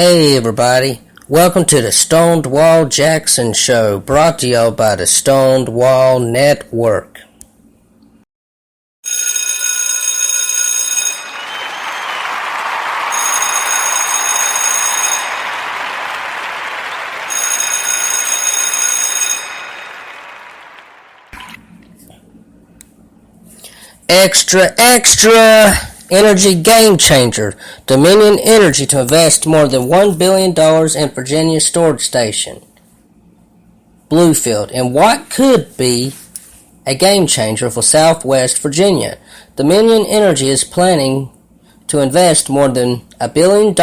Hey everybody, welcome to the Stonewall Jackson Show, brought to you by the Stonewall Network. Extra, extra! Energy game changer. Dominion Energy to invest more than $1 billion in Virginia storage station, Bluefield, in what could be a game changer for Southwest Virginia. Dominion Energy is planning to invest more than $1 billion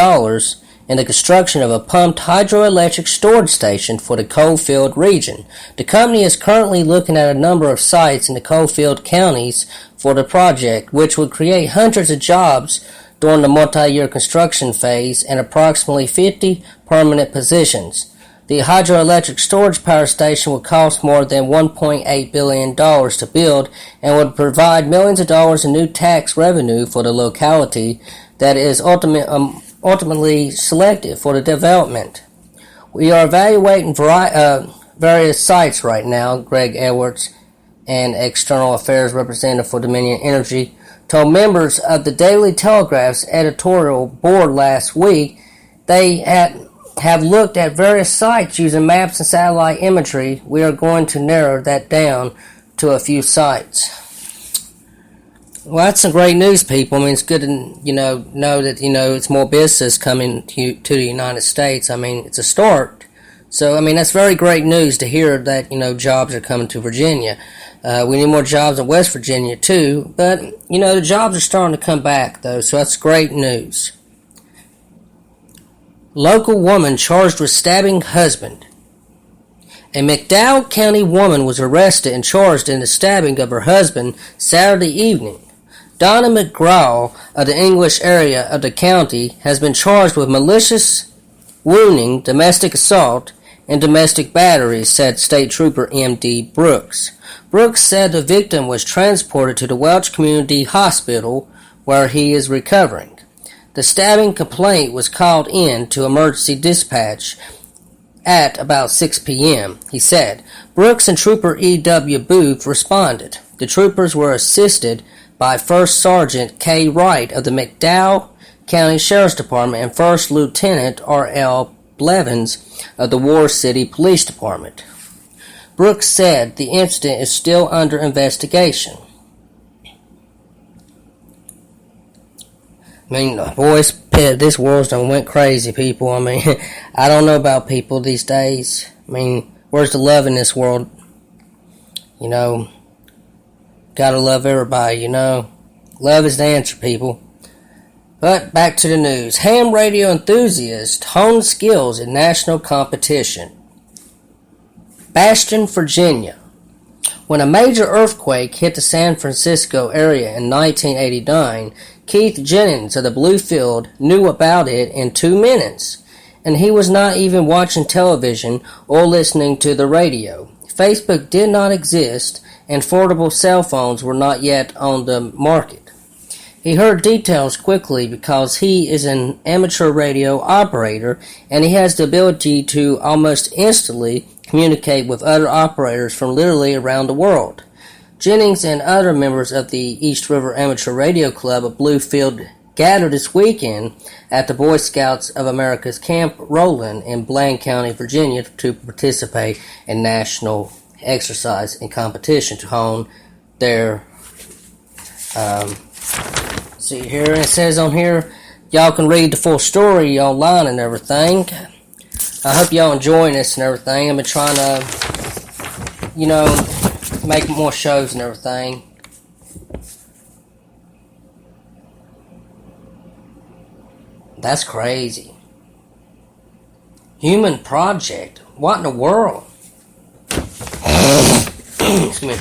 in the construction of a pumped hydroelectric storage station for the Coalfield region. The company is currently looking at a number of sites in the Coalfield counties for the project, which would create hundreds of jobs during the multi-year construction phase and approximately 50 permanent positions. The hydroelectric storage power station would cost more than $1.8 billion to build and would provide millions of dollars in new tax revenue for the locality that is ultimately selected for the development. We are evaluating various sites right now, Greg Edwards, an external affairs representative for Dominion Energy, told members of the Daily Telegraph's editorial board last week they have looked at various sites using maps and satellite imagery. We are going to narrow that down to a few sites. Well, that's some great news, people. I mean, it's good to know that it's more business coming to the United States. I mean, it's a start. So, I mean, that's very great news to hear that jobs are coming to Virginia. We need more jobs in West Virginia too, but the jobs are starting to come back though, so that's great news. Local woman charged with stabbing husband. A McDowell County woman was arrested and charged in the stabbing of her husband Saturday evening. Donna McGraw of the English area of the county has been charged with malicious wounding, domestic assault, and domestic battery, said State Trooper M.D. Brooks. Brooks said the victim was transported to the Welch Community Hospital where he is recovering. The stabbing complaint was called in to emergency dispatch at about 6 p.m., he said. Brooks and Trooper E.W. Booth responded. The troopers were assisted by First Sergeant K. Wright of the McDowell County Sheriff's Department and First Lieutenant R.L. Blevins of the War City Police Department. Brooks said the incident is still under investigation. I mean, boys, this world's done went crazy, people. I mean, I don't know about people these days. I mean, where's the love in this world? Gotta love everybody, Love is the answer, people. But back to the news. Ham radio enthusiast honed skills in national competition. Bastion, Virginia. When a major earthquake hit the San Francisco area in 1989, Keith Jennings of the Bluefield knew about it in 2 minutes, and he was not even watching television or listening to the radio. Facebook did not exist, and foldable cell phones were not yet on the market. He heard details quickly because he is an amateur radio operator and he has the ability to almost instantly communicate with other operators from literally around the world. Jennings and other members of the East River Amateur Radio Club of Bluefield gathered this weekend at the Boy Scouts of America's Camp Rowland in Blaine County, Virginia to participate in national exercise and competition to hone their see here, it says on here, y'all can read the full story online and everything. I hope y'all enjoying this and everything. I've been trying to, make more shows and everything. That's crazy. Human Project. What in the world? Excuse me.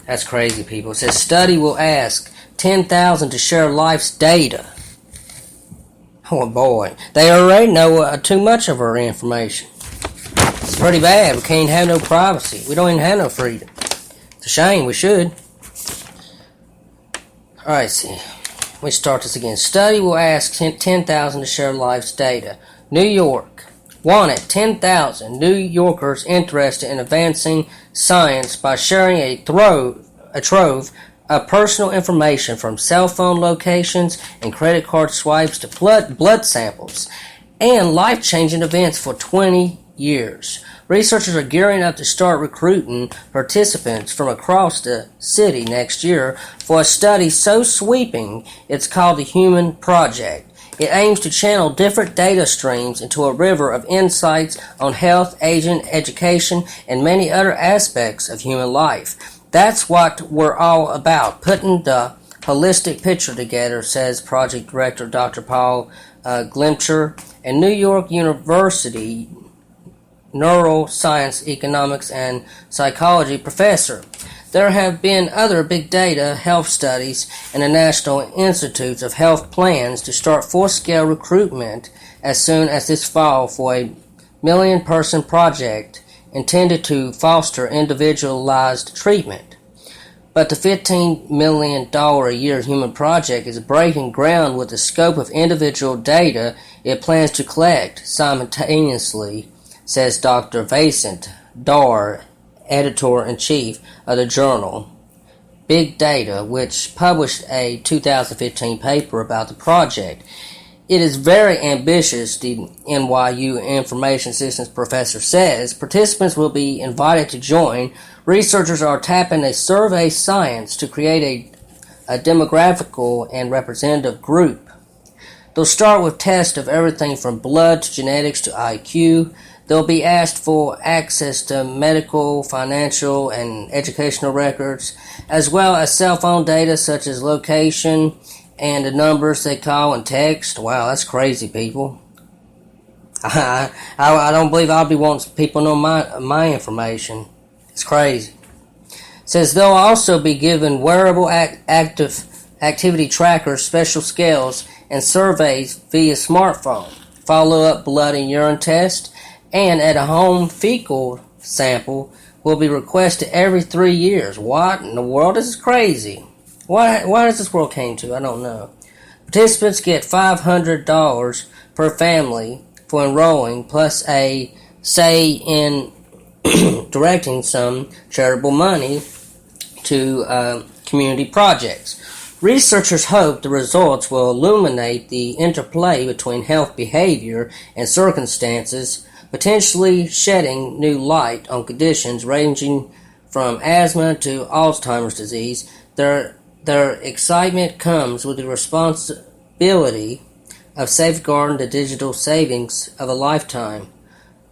That's crazy, people. It says study will ask 10,000 to share life's data. Oh boy, they already know too much of our information. It's pretty bad. We can't have no privacy. We don't even have no freedom. It's a shame. We should. Alright, see. We start this again. Study will ask 10,000 to share life's data. New York. Wanted 10,000 New Yorkers interested in advancing science by sharing a trove of personal information from cell phone locations and credit card swipes to blood samples and life-changing events for 20 years. Researchers are gearing up to start recruiting participants from across the city next year for a study so sweeping it's called the Human Project. It aims to channel different data streams into a river of insights on health, aging, education, and many other aspects of human life. That's what we're all about, putting the holistic picture together, says Project Director Dr. Paul Glimcher, a New York University neuroscience, economics, and psychology professor. There have been other big data health studies and the National Institutes of Health plans to start full-scale recruitment as soon as this fall for a million-person project intended to foster individualized treatment. But the $15 million a year Human Project is breaking ground with the scope of individual data it plans to collect simultaneously, says Dr. Vincent Dar, editor-in-chief of the journal Big Data, which published a 2015 paper about the project. It is very ambitious, the NYU Information Systems professor says. Participants will be invited to join. Researchers are tapping a survey science to create a demographical and representative group. They'll start with tests of everything from blood to genetics to IQ. They'll be asked for access to medical, financial, and educational records, as well as cell phone data such as location and the numbers they call and text. Wow, that's crazy, people. I don't believe I'll be wanting people to know my information. It's crazy. It says they'll also be given wearable activity trackers, special scales, and surveys via smartphone, follow-up blood and urine test, and at a home fecal sample will be requested every 3 years. What in the world? This is crazy. Why does this world came to? I don't know. Participants get $500 per family for enrolling, plus a say in directing some charitable money to community projects. Researchers hope the results will illuminate the interplay between health behavior and circumstances, potentially shedding new light on conditions ranging from asthma to Alzheimer's disease. Their excitement comes with the responsibility of safeguarding the digital savings of a lifetime.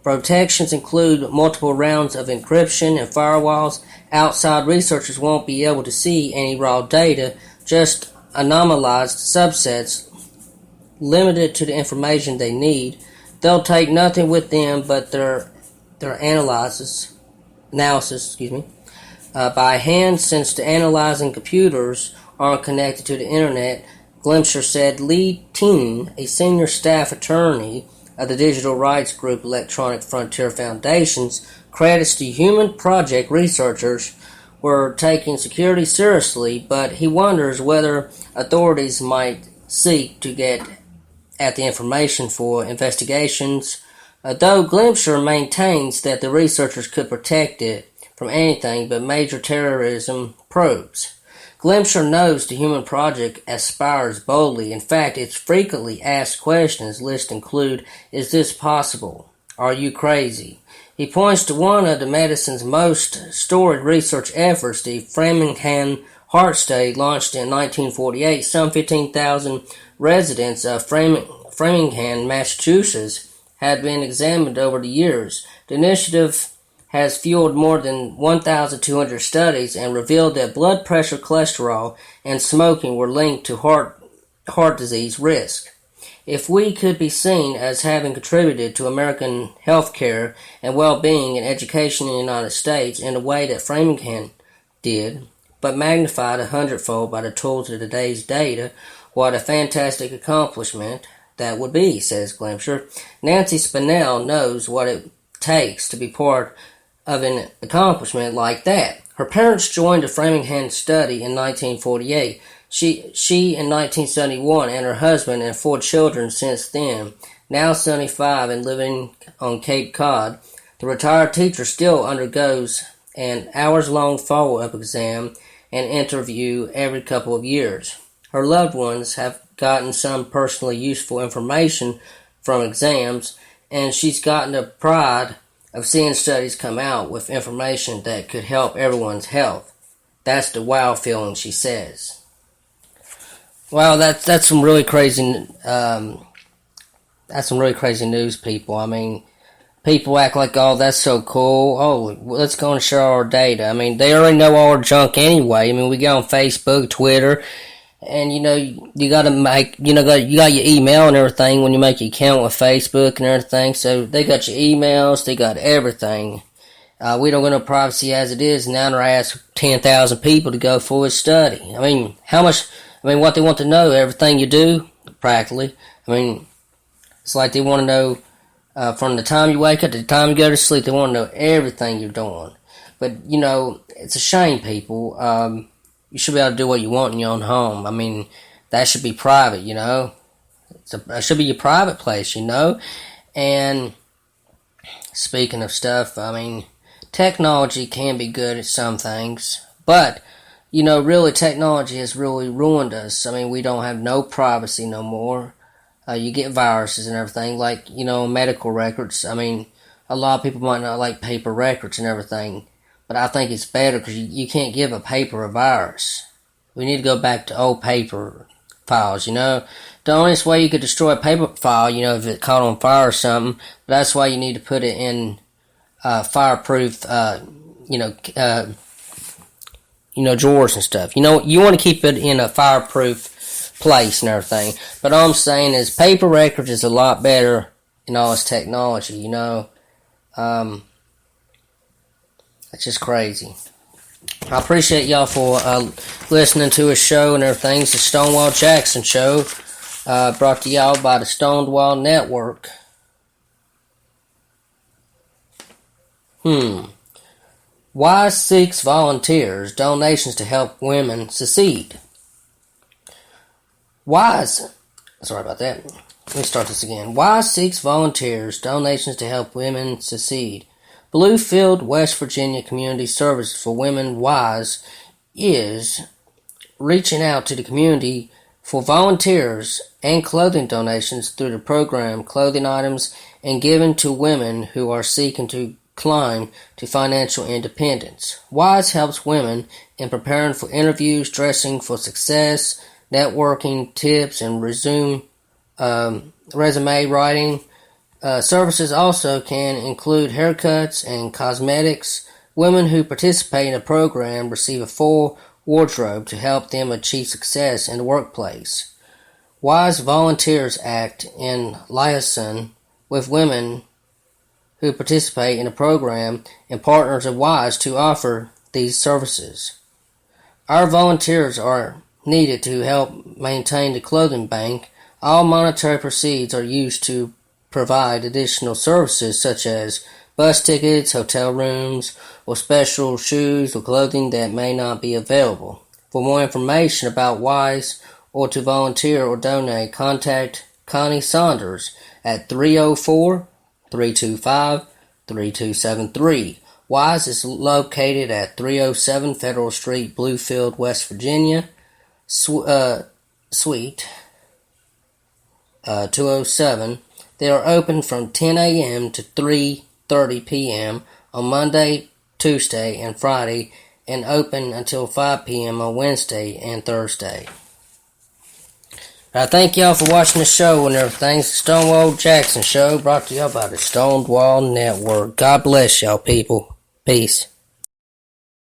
Protections include multiple rounds of encryption and firewalls. Outside researchers won't be able to see any raw data, just anonymized subsets limited to the information they need. They'll take nothing with them but their analysis by hand, since the analyzing computers aren't connected to the internet. Glimcher said. Lee Ting, a senior staff attorney of the digital rights group Electronic Frontier Foundations, credits the Human Project researchers were taking security seriously, but he wonders whether authorities might seek to get at the information for investigations, though Glimcher maintains that the researchers could protect it from anything but major terrorism probes. Glimcher knows the Human Project aspires boldly. In fact, its frequently asked questions list include, "Is this possible? Are you crazy?" He points to one of the medicine's most storied research efforts, the Framingham Heart Study, launched in 1948. Some 15,000 residents of Framingham, Massachusetts, had been examined over the years. The initiative has fueled more than 1,200 studies and revealed that blood pressure, cholesterol, and smoking were linked to heart disease risk. If we could be seen as having contributed to American health care and well-being and education in the United States in a way that Framingham did, but magnified 100-fold by the tools of today's data, what a fantastic accomplishment that would be, says Glimcher. Nancy Spinell knows what it takes to be part of an accomplishment like that. Her parents joined the Framingham study in 1948. She in 1971 and her husband and 4 children since then, now 75 and living on Cape Cod. The retired teacher still undergoes an hours-long follow-up exam and interview every couple of years. Her loved ones have gotten some personally useful information from exams, and she's gotten the pride of seeing studies come out with information that could help everyone's health. That's the wow feeling, she says. Wow, that's some really crazy. That's some really crazy news, people. I mean, people act like, oh, that's so cool. Oh, let's go and share our data. I mean, they already know all our junk anyway. I mean, we go on Facebook, Twitter, and you got to make, you got your email and everything when you make your account with Facebook and everything. So they got your emails, they got everything. We don't get no privacy as it is. Now they're asking 10,000 people to go for a study. I mean, what they want to know, everything you do, practically. I mean, it's like they want to know from the time you wake up to the time you go to sleep. They want to know everything you're doing. But, it's a shame, people. You should be able to do what you want in your own home. I mean, that should be private, It should be your private place, And speaking of stuff, I mean, technology can be good at some things. But, really technology has really ruined us. I mean, we don't have no privacy no more. You get viruses and everything, like, medical records. I mean, a lot of people might not like paper records and everything, but I think it's better because you can't give a paper a virus. We need to go back to old paper files, The only way you could destroy a paper file, if it caught on fire or something, but that's why you need to put it in fireproof, drawers and stuff. You want to keep it in a fireproof place and everything. But all I'm saying is paper records is a lot better in all this technology, It's just crazy. I appreciate y'all for listening to a show and everything. It's the Stonewall Jackson Show, brought to y'all by the Stonewall Network. WISE seeks volunteers, donations to help women succeed. Sorry about that. Let me start this again. WISE seeks volunteers, donations to help women succeed. Bluefield, West Virginia Community Services for Women, WISE, is reaching out to the community for volunteers and clothing donations through the program Clothing Items and Given to Women who are seeking to climb to financial independence. WISE helps women in preparing for interviews, dressing for success, networking, tips, and resume writing. Services also can include haircuts and cosmetics. Women who participate in the program receive a full wardrobe to help them achieve success in the workplace. WISE volunteers act in liaison with women who participate in the program and partners of WISE to offer these services. Our volunteers are needed to help maintain the clothing bank. All monetary proceeds are used to provide additional services such as bus tickets, hotel rooms, or special shoes or clothing that may not be available. For more information about WISE or to volunteer or donate, contact Connie Saunders at 304-325-3273. WISE is located at 307 Federal Street, Bluefield, West Virginia, Suite 207. They are open from 10 a.m. to 3:30 p.m. on Monday, Tuesday, and Friday, and open until 5 p.m. on Wednesday and Thursday. I thank y'all for watching the show and everything. It's the Stonewall Jackson Show, brought to y'all by the Stonewall Network. God bless y'all, people. Peace.